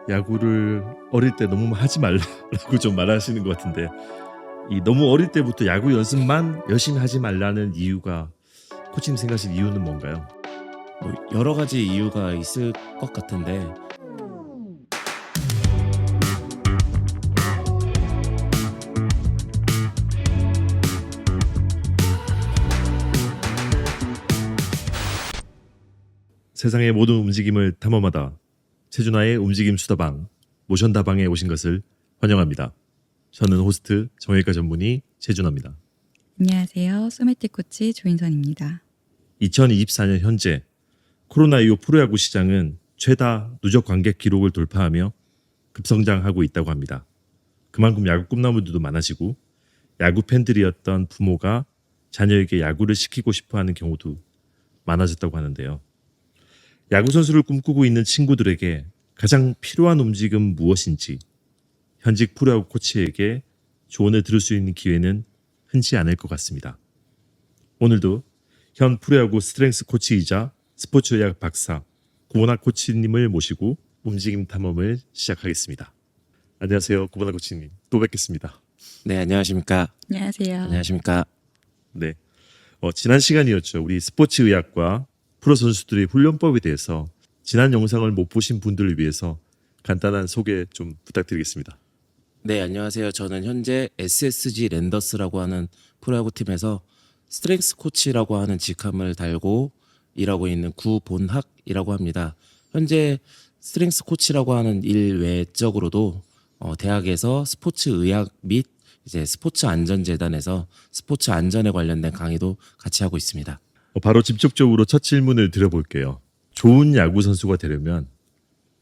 야구를 어릴 때 너무 하지 말라고 좀 말하시는 것 같은데, 이 너무 어릴 때부터 야구 연습만 열심히 하지 말라는 이유가, 코치님 생각하시는 이유는 뭔가요? 뭐 여러 가지 이유가 있을 것 같은데 세상의 모든 움직임을 탐험하다 최준하의 움직임 수다방 모션다방에 오신 것을 환영합니다. 저는 호스트 정형외과 전문의 최준하입니다. 안녕하세요. 소매틱 코치 조인선입니다. 2024년 현재 코로나 이후 프로야구 시장은 최다 누적 관객 기록을 돌파하며 급성장하고 있다고 합니다. 그만큼 야구 꿈나무들도 많아지고 야구 팬들이었던 부모가 자녀에게 야구를 시키고 싶어하는 경우도 많아졌다고 하는데요. 야구 선수를 꿈꾸고 있는 친구들에게 가장 필요한 움직임은 무엇인지 현직 프로야구 코치에게 조언을 들을 수 있는 기회는 흔치 않을 것 같습니다. 오늘도 현 프로야구 스트렝스 코치이자 스포츠의학 박사 구본학 코치님을 모시고 움직임 탐험을 시작하겠습니다. 안녕하세요, 구본학 코치님. 또 뵙겠습니다. 네, 안녕하십니까. 안녕하세요. 안녕하십니까. 네, 지난 시간이었죠. 우리 스포츠의학과 프로 선수들의 훈련법에 대해서 지난 영상을 못 보신 분들을 위해서 간단한 소개 좀 부탁드리겠습니다. 네, 안녕하세요. 저는 현재 SSG 랜더스라고 하는 프로야구 팀에서 스트렝스 코치라고 하는 직함을 달고 일하고 있는 구본학이라고 합니다. 현재 스트렝스 코치라고 하는 일 외적으로도 대학에서 스포츠 의학 및 이제 스포츠 안전재단에서 스포츠 안전에 관련된 강의도 같이 하고 있습니다. 바로 직접적으로 첫 질문을 드려볼게요. 좋은 야구 선수가 되려면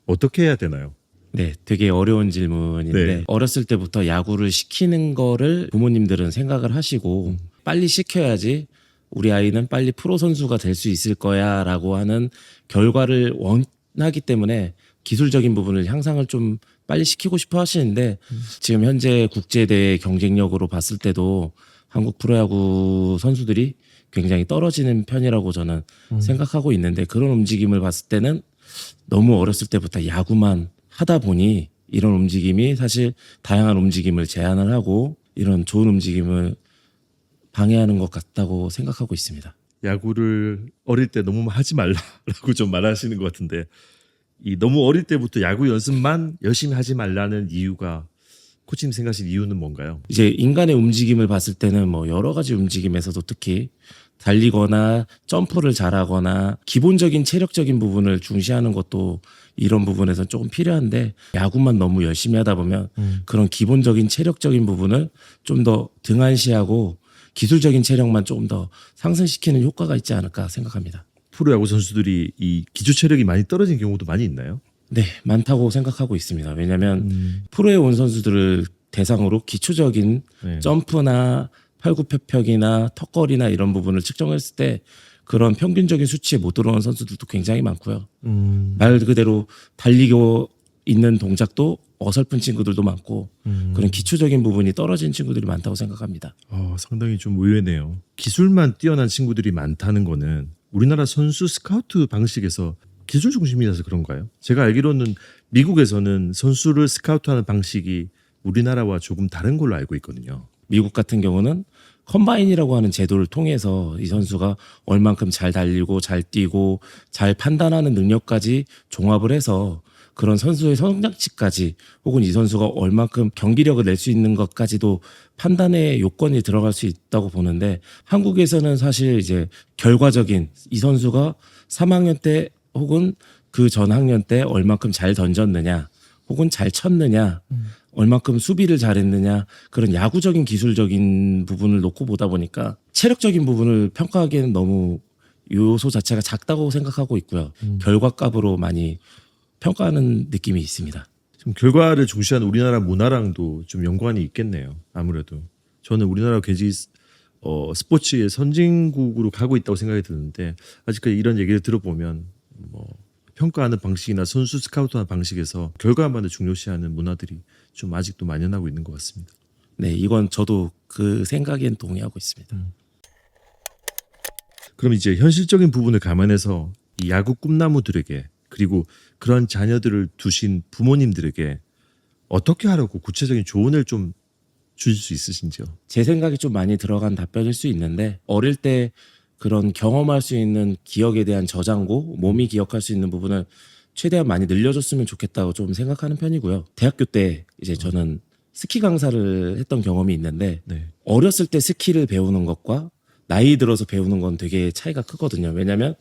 어떻게 해야 되나요? 네, 되게 어려운 질문인데 네. 어렸을 때부터 야구를 시키는 거를 부모님들은 생각을 하시고 빨리 시켜야지 우리 아이는 빨리 프로 선수가 될 수 있을 거야 라고 하는 결과를 원하기 때문에 기술적인 부분을 향상을 좀 빨리 시키고 싶어 하시는데 지금 현재 국제대회 경쟁력으로 봤을 때도 한국 프로야구 선수들이 굉장히 떨어지는 편이라고 저는 생각하고 있는데, 그런 움직임을 봤을 때는 너무 어렸을 때부터 야구만 하다 보니 이런 움직임이 사실 다양한 움직임을 제한을 하고 이런 좋은 움직임을 방해하는 것 같다고 생각하고 있습니다. 야구를 어릴 때 너무 하지 말라고 좀 말하시는 것 같은데, 이 너무 어릴 때부터 야구 연습만 열심히 하지 말라는 이유가, 코치님 생각하시는 이유는 뭔가요? 이제 인간의 움직임을 봤을 때는 뭐 여러 가지 움직임에서도 특히 달리거나 점프를 잘하거나 기본적인 체력적인 부분을 중시하는 것도 이런 부분에서 조금 필요한데, 야구만 너무 열심히 하다 보면 그런 기본적인 체력적인 부분을 좀 더 등한시하고 기술적인 체력만 조금 더 상승시키는 효과가 있지 않을까 생각합니다. 프로야구 선수들이 이 기초 체력이 많이 떨어진 경우도 많이 있나요? 네, 많다고 생각하고 있습니다. 왜냐하면 프로에 온 선수들을 대상으로 기초적인 네. 점프나 팔굽혀펴기나 턱걸이나 이런 부분을 측정했을 때 그런 평균적인 수치에 못 들어오는 선수들도 굉장히 많고요. 말 그대로 달리고 있는 동작도 어설픈 친구들도 많고 그런 기초적인 부분이 떨어진 친구들이 많다고 생각합니다. 상당히 좀 의외네요. 기술만 뛰어난 친구들이 많다는 거는 우리나라 선수 스카우트 방식에서 기술 중심이라서 그런가요? 제가 알기로는 미국에서는 선수를 스카우트하는 방식이 우리나라와 조금 다른 걸로 알고 있거든요. 미국 같은 경우는 컴바인이라고 하는 제도를 통해서 이 선수가 얼만큼 잘 달리고 잘 뛰고 잘 판단하는 능력까지 종합을 해서 그런 선수의 성장치까지, 혹은 이 선수가 얼만큼 경기력을 낼 수 있는 것까지도 판단의 요건이 들어갈 수 있다고 보는데, 한국에서는 사실 이제 결과적인 이 선수가 3학년 때 혹은 그 전 학년 때 얼만큼 잘 던졌느냐 혹은 잘 쳤느냐, 얼만큼 수비를 잘했느냐, 그런 야구적인 기술적인 부분을 놓고 보다 보니까 체력적인 부분을 평가하기에는 너무 요소 자체가 작다고 생각하고 있고요. 결과값으로 많이 평가하는 느낌이 있습니다. 좀 결과를 중시하는 우리나라 문화랑도 좀 연관이 있겠네요. 아무래도 저는 우리나라가 굉장히 스포츠의 선진국으로 가고 있다고 생각이 드는데, 아직까지 이런 얘기를 들어보면 평가하는 방식이나 선수 스카우트하는 방식에서 결과만을 중요시하는 문화들이 좀 아직도 만연하고 있는 것 같습니다. 네, 이건 저도 그 생각엔 동의하고 있습니다. 그럼 이제 현실적인 부분을 감안해서 이 야구 꿈나무들에게 그리고 그런 자녀들을 두신 부모님들에게 어떻게 하라고 구체적인 조언을 좀 주실 수 있으신지요? 제 생각이 좀 많이 들어간 답변일 수 있는데 어릴 때 그런 경험할 수 있는 기억에 대한 저장고 몸이 기억할 수 있는 부분을 최대한 많이 늘려줬으면 좋겠다고 좀 생각하는 편이고요. 대학교 때 이제 저는 스키 강사를 했던 경험이 있는데 네. 어렸을 때 스키를 배우는 것과 나이 들어서 배우는 건 되게 차이가 크거든요. 왜냐하면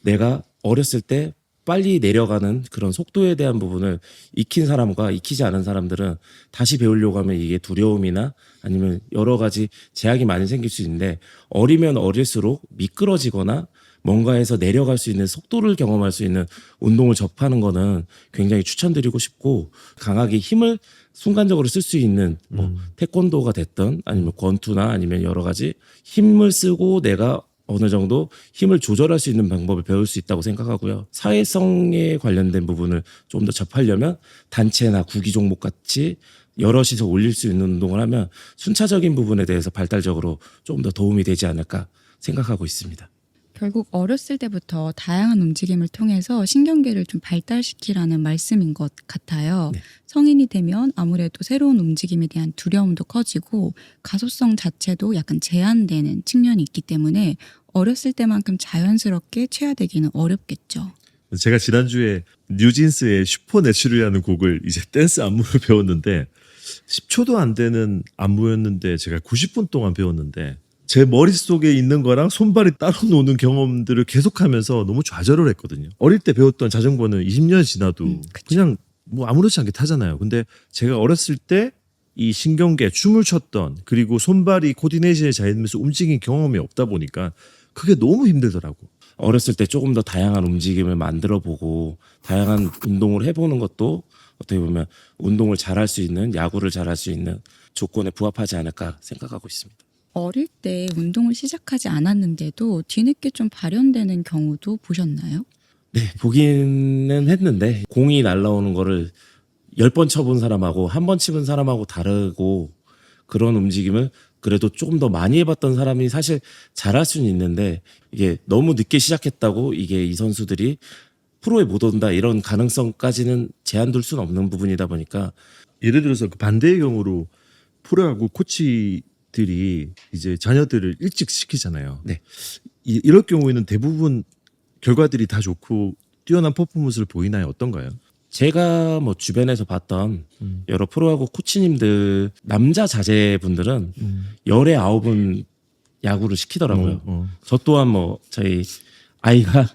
내가 어렸을 때 빨리 내려가는 그런 속도에 대한 부분을 익힌 사람과 익히지 않은 사람들은 다시 배우려고 하면 이게 두려움이나 아니면 여러 가지 제약이 많이 생길 수 있는데 어리면 어릴수록 미끄러지거나 뭔가에서 내려갈 수 있는 속도를 경험할 수 있는 운동을 접하는 거는 굉장히 추천드리고 싶고 강하게 힘을 순간적으로 쓸 수 있는 뭐 태권도가 됐든 아니면 권투나 아니면 여러 가지 힘을 쓰고 내가 어느 정도 힘을 조절할 수 있는 방법을 배울 수 있다고 생각하고요. 사회성에 관련된 부분을 좀 더 접하려면 단체나 구기 종목 같이 여럿이서 올릴 수 있는 운동을 하면 순차적인 부분에 대해서 발달적으로 좀 더 도움이 되지 않을까 생각하고 있습니다. 결국 어렸을 때부터 다양한 움직임을 통해서 신경계를 좀 발달시키라는 말씀인 것 같아요. 네. 성인이 되면 아무래도 새로운 움직임에 대한 두려움도 커지고 가소성 자체도 약간 제한되는 측면이 있기 때문에 어렸을 때만큼 자연스럽게 취하되기는 어렵겠죠. 제가 지난주에 뉴진스의 슈퍼내추럴이라는 곡을 이제 댄스 안무를 배웠는데 10초도 안 되는 안무였는데 제가 90분 동안 배웠는데 제 머릿속에 있는 거랑 손발이 따로 노는 경험들을 계속하면서 너무 좌절을 했거든요. 어릴 때 배웠던 자전거는 20년 지나도 그냥 뭐 아무렇지 않게 타잖아요. 근데 제가 어렸을 때 이 신경계 춤을 췄던 그리고 손발이 코디네이션에 잘되면서 움직인 경험이 없다 보니까 그게 너무 힘들더라고. 어렸을 때 조금 더 다양한 움직임을 만들어 보고 다양한 운동을 해보는 것도 어떻게 보면 운동을 잘할 수 있는 야구를 잘할 수 있는 조건에 부합하지 않을까 생각하고 있습니다. 어릴 때 운동을 시작하지 않았는데도 뒤늦게 좀 발현되는 경우도 보셨나요? 네, 보기는 했는데 공이 날라오는 거를 10번 쳐본 사람하고 한 번 치본 사람하고 다르고 그런 움직임을 그래도 조금 더 많이 해봤던 사람이 사실 잘할 수는 있는데 이게 너무 늦게 시작했다고 이게 이 선수들이 프로에 못 온다 이런 가능성까지는 제한 둘 수는 없는 부분이다 보니까 예를 들어서 그 반대의 경우로 프로야구 코치들이 이제 자녀들을 일찍 시키잖아요. 네. 이럴 경우에는 대부분 결과들이 다 좋고 뛰어난 퍼포먼스를 보이나요? 어떤가요? 제가 뭐 주변에서 봤던 여러 프로야구 코치님들 남자 자제분들은 열에 9분 야구를 시키더라고요. 저 또한 뭐 저희 아이가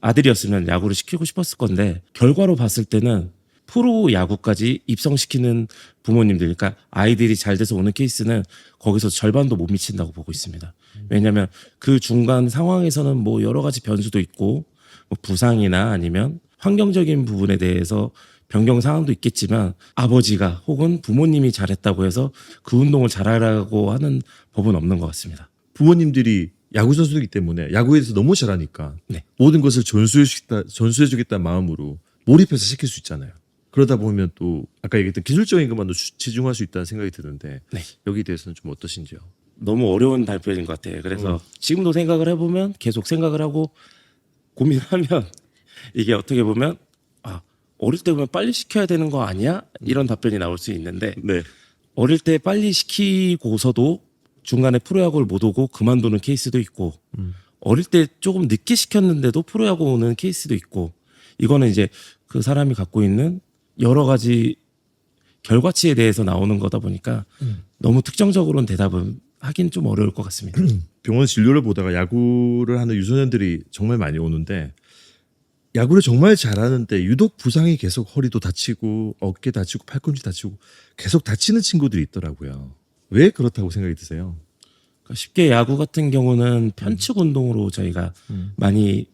아들이었으면 야구를 시키고 싶었을 건데 결과로 봤을 때는 프로 야구까지 입성시키는 부모님들, 그러니까 아이들이 잘 돼서 오는 케이스는 거기서 절반도 못 미친다고 보고 있습니다. 왜냐하면 그 중간 상황에서는 뭐 여러 가지 변수도 있고 뭐 부상이나 아니면 환경적인 부분에 대해서 변경 상황도 있겠지만 아버지가 혹은 부모님이 잘했다고 해서 그 운동을 잘하라고 하는 법은 없는 것 같습니다. 부모님들이 야구 선수이기 때문에 야구에 대해서 너무 잘하니까 네. 모든 것을 전수해주겠다는 마음으로 몰입해서 시킬 수 있잖아요. 그러다 보면 또 아까 얘기했던 기술적인 것만도 치중할 수 있다는 생각이 드는데 네. 여기에 대해서는 좀 어떠신지요? 너무 어려운 답변인 것 같아요. 그래서 지금도 생각을 해보면 계속 생각을 하고 고민하면 이게 어떻게 보면 어릴 때 보면 빨리 시켜야 되는 거 아니야? 이런 답변이 나올 수 있는데 네. 어릴 때 빨리 시키고서도 중간에 프로야구를 못 오고 그만두는 케이스도 있고 어릴 때 조금 늦게 시켰는데도 프로야구 오는 케이스도 있고 이거는 이제 그 사람이 갖고 있는 여러 가지 결과치에 대해서 나오는 거다 보니까 너무 특정적으로는 대답은 하긴 좀 어려울 것 같습니다. 병원 진료를 보다가 야구를 하는 유소년들이 정말 많이 오는데 야구를 정말 잘하는데 유독 부상이 계속 허리도 다치고 어깨 다치고 팔꿈치 다치고 계속 다치는 친구들이 있더라고요. 왜 그렇다고 생각이 드세요? 그러니까 쉽게 야구 같은 경우는 편측 운동으로 저희가 많이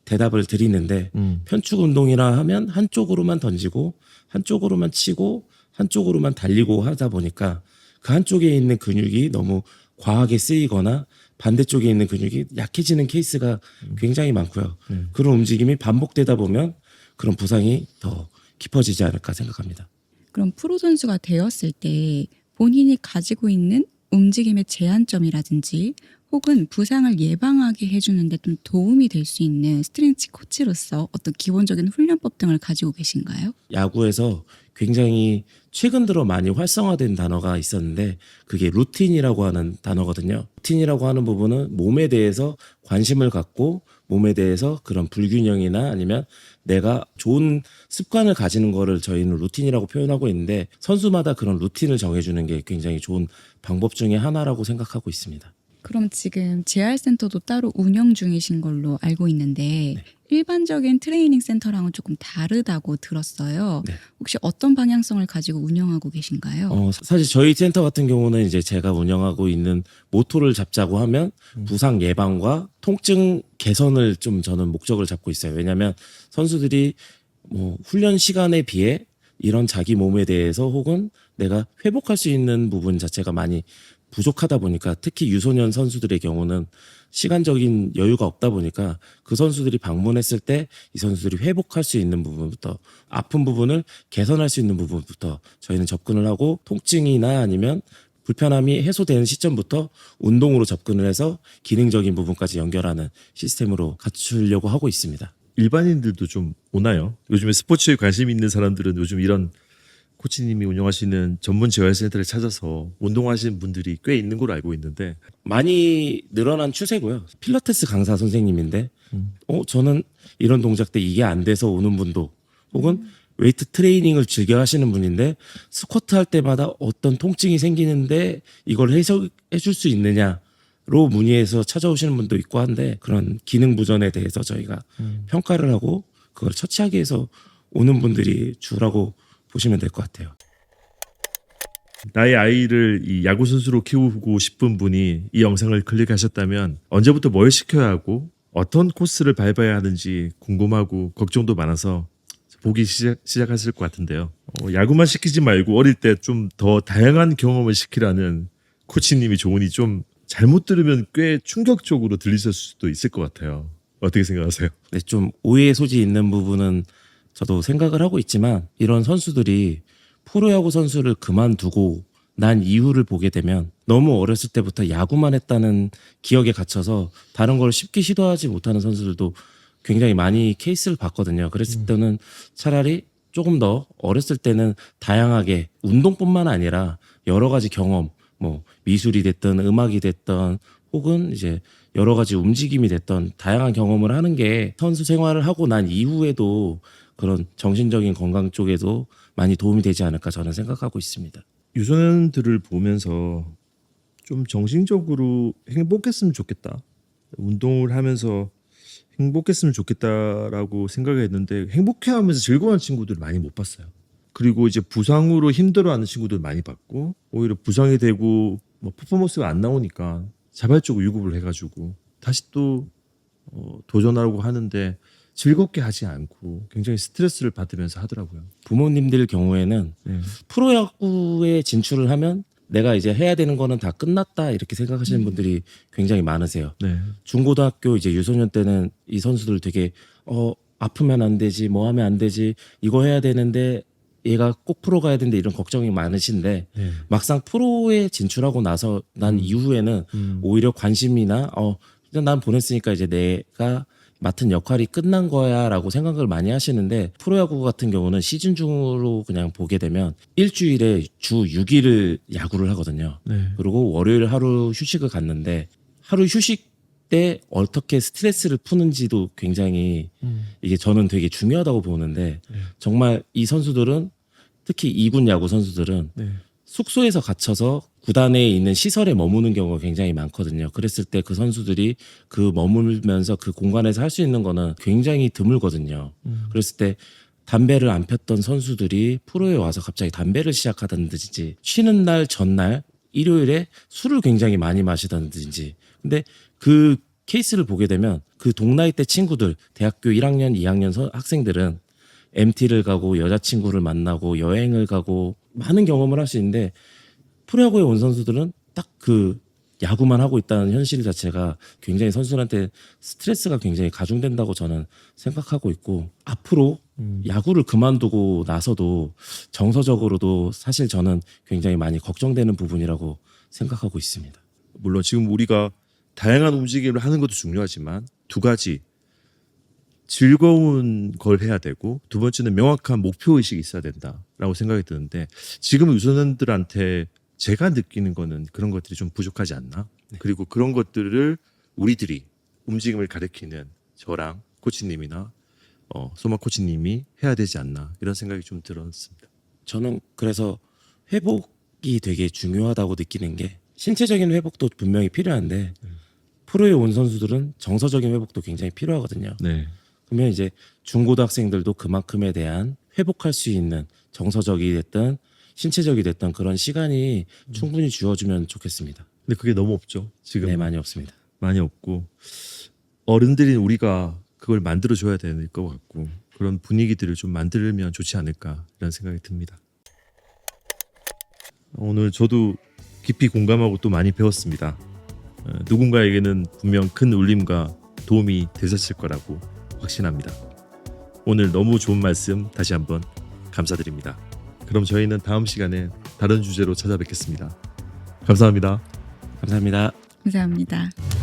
대답을 드리는데 편축 운동이라 하면 한쪽으로만 던지고 한쪽으로만 치고 한쪽으로만 달리고 하다 보니까 그 한쪽에 있는 근육이 너무 과하게 쓰이거나 반대쪽에 있는 근육이 약해지는 케이스가 굉장히 많고요. 그런 움직임이 반복되다 보면 그런 부상이 더 깊어지지 않을까 생각합니다. 그럼 프로 선수가 되었을 때 본인이 가지고 있는 움직임의 제한점이라든지 혹은 부상을 예방하게 해주는데 좀 도움이 될 수 있는 스트렝치 코치로서 어떤 기본적인 훈련법 등을 가지고 계신가요? 야구에서 굉장히 최근 들어 많이 활성화된 단어가 있었는데 그게 루틴이라고 하는 단어거든요. 루틴이라고 하는 부분은 몸에 대해서 관심을 갖고 몸에 대해서 그런 불균형이나 아니면 내가 좋은 습관을 가지는 거를 저희는 루틴이라고 표현하고 있는데 선수마다 그런 루틴을 정해주는 게 굉장히 좋은 방법 중에 하나라고 생각하고 있습니다. 그럼 지금 재활센터도 따로 운영 중이신 걸로 알고 있는데 네. 일반적인 트레이닝 센터랑은 조금 다르다고 들었어요. 네. 혹시 어떤 방향성을 가지고 운영하고 계신가요? 사실 저희 센터 같은 경우는 이제 제가 운영하고 있는 모토를 잡자고 하면 부상 예방과 통증 개선을 좀 저는 목적을 잡고 있어요. 왜냐하면 선수들이 뭐 훈련 시간에 비해 이런 자기 몸에 대해서 혹은 내가 회복할 수 있는 부분 자체가 많이 부족하다 보니까 특히 유소년 선수들의 경우는 시간적인 여유가 없다 보니까 그 선수들이 방문했을 때 이 선수들이 회복할 수 있는 부분부터 아픈 부분을 개선할 수 있는 부분부터 저희는 접근을 하고 통증이나 아니면 불편함이 해소되는 시점부터 운동으로 접근을 해서 기능적인 부분까지 연결하는 시스템으로 갖추려고 하고 있습니다. 일반인들도 좀 오나요? 요즘에 스포츠에 관심 있는 사람들은 요즘 이런 코치님이 운영하시는 전문 재활센터를 찾아서 운동하시는 분들이 꽤 있는 걸로 알고 있는데 많이 늘어난 추세고요. 필라테스 강사 선생님인데 저는 이런 동작 때 이게 안 돼서 오는 분도 혹은 웨이트 트레이닝을 즐겨 하시는 분인데 스쿼트 할 때마다 어떤 통증이 생기는데 이걸 해석해 줄 수 있느냐로 문의해서 찾아오시는 분도 있고 한데 그런 기능 부전에 대해서 저희가 평가를 하고 그걸 처치하기 위해서 오는 분들이 주라고 보시면 될 것 같아요. 나의 아이를 이 야구 선수로 키우고 싶은 분이 이 영상을 클릭하셨다면 언제부터 뭘 시켜야 하고 어떤 코스를 밟아야 하는지 궁금하고 걱정도 많아서 보기 시작하실 것 같은데요. 야구만 시키지 말고 어릴 때 좀 더 다양한 경험을 시키라는 코치님이 조언이 좀 잘못 들으면 꽤 충격적으로 들리실 수도 있을 것 같아요. 어떻게 생각하세요? 네, 좀 오해의 소지 있는 부분은 저도 생각을 하고 있지만 이런 선수들이 프로야구 선수를 그만두고 난 이유를 보게 되면 너무 어렸을 때부터 야구만 했다는 기억에 갇혀서 다른 걸 쉽게 시도하지 못하는 선수들도 굉장히 많이 케이스를 봤거든요. 그랬을 때는 차라리 조금 더 어렸을 때는 다양하게 운동뿐만 아니라 여러 가지 경험, 뭐 미술이 됐든 음악이 됐든 혹은 이제 여러 가지 움직임이 됐던 다양한 경험을 하는 게 선수 생활을 하고 난 이후에도 그런 정신적인 건강 쪽에도 많이 도움이 되지 않을까 저는 생각하고 있습니다. 유소년들을 보면서 좀 정신적으로 행복했으면 좋겠다. 운동을 하면서 행복했으면 좋겠다라고 생각했는데 행복해하면서 즐거워하는 친구들을 많이 못 봤어요. 그리고 이제 부상으로 힘들어하는 친구들 많이 봤고 오히려 부상이 되고 뭐 퍼포먼스가 안 나오니까 자발적으로 유급을 해가지고 다시 또 도전하려고 하는데 즐겁게 하지 않고 굉장히 스트레스를 받으면서 하더라고요. 부모님들 경우에는 네. 프로야구에 진출을 하면 내가 이제 해야 되는 거는 다 끝났다 이렇게 생각하시는 분들이 굉장히 많으세요. 네. 중고등학교 이제 유소년 때는 이 선수들 되게 아프면 안 되지 뭐 하면 안 되지 이거 해야 되는데 얘가 꼭 프로 가야 되는데 이런 걱정이 많으신데 네. 막상 프로에 진출하고 나서 난 이후에는 오히려 관심이나 그냥 난 보냈으니까 이제 내가 맡은 역할이 끝난 거야라고 생각을 많이 하시는데 프로야구 같은 경우는 시즌 중으로 그냥 보게 되면 일주일에 주 6일을 야구를 하거든요. 네. 그리고 월요일 하루 휴식을 갖는데 하루 휴식 때 어떻게 스트레스를 푸는지도 굉장히 이게 저는 되게 중요하다고 보는데 네. 정말 이 선수들은 특히 2군 야구 선수들은 네. 숙소에서 gat혀서 구단에 있는 시설에 머무는 경우가 굉장히 많거든요. 그랬을 때 그 선수들이 그 머물면서 그 공간에서 할 수 있는 거는 굉장히 드물거든요. 그랬을 때 담배를 안 폈던 선수들이 프로에 와서 갑자기 담배를 시작하든지 쉬는 날 전날 일요일에 술을 굉장히 많이 마시든지 근데 그 케이스를 보게 되면 그 동나이 때 친구들 대학교 1학년 2학년 학생들은 MT를 가고 여자친구를 만나고 여행을 가고 많은 경험을 할 수 있는데 프로야구에 온 선수들은 딱 그 야구만 하고 있다는 현실 자체가 굉장히 선수들한테 스트레스가 굉장히 가중된다고 저는 생각하고 있고 앞으로 야구를 그만두고 나서도 정서적으로도 사실 저는 굉장히 많이 걱정되는 부분이라고 생각하고 있습니다. 물론 지금 우리가 다양한 움직임을 하는 것도 중요하지만 두 가지 즐거운 걸 해야 되고 두 번째는 명확한 목표 의식이 있어야 된다라고 생각이 드는데 지금 유소년들한테 제가 느끼는 거는 그런 것들이 좀 부족하지 않나? 그리고 그런 것들을 우리들이 움직임을 가리키는 저랑 코치님이나 소마 코치님이 해야 되지 않나 이런 생각이 좀 들었습니다. 저는 그래서 회복이 되게 중요하다고 느끼는 게 신체적인 회복도 분명히 필요한데 프로에 온 선수들은 정서적인 회복도 굉장히 필요하거든요. 네. 그러면 이제 중고등학생들도 그만큼에 대한 회복할 수 있는 정서적이 됐든 신체적이 됐든 그런 시간이 충분히 주어주면 좋겠습니다. 근데 그게 너무 없죠. 지금 네, 많이 없습니다. 많이 없고 어른들인 우리가 그걸 만들어줘야 될 것 같고 그런 분위기들을 좀 만들면 좋지 않을까 이런 생각이 듭니다. 오늘 저도 깊이 공감하고 또 많이 배웠습니다. 누군가에게는 분명 큰 울림과 도움이 되셨을 거라고 확신합니다. 오늘 너무 좋은 말씀 다시 한번 감사드립니다. 그럼 저희는 다음 시간에 다른 주제로 찾아뵙겠습니다. 감사합니다. 감사합니다. 감사합니다.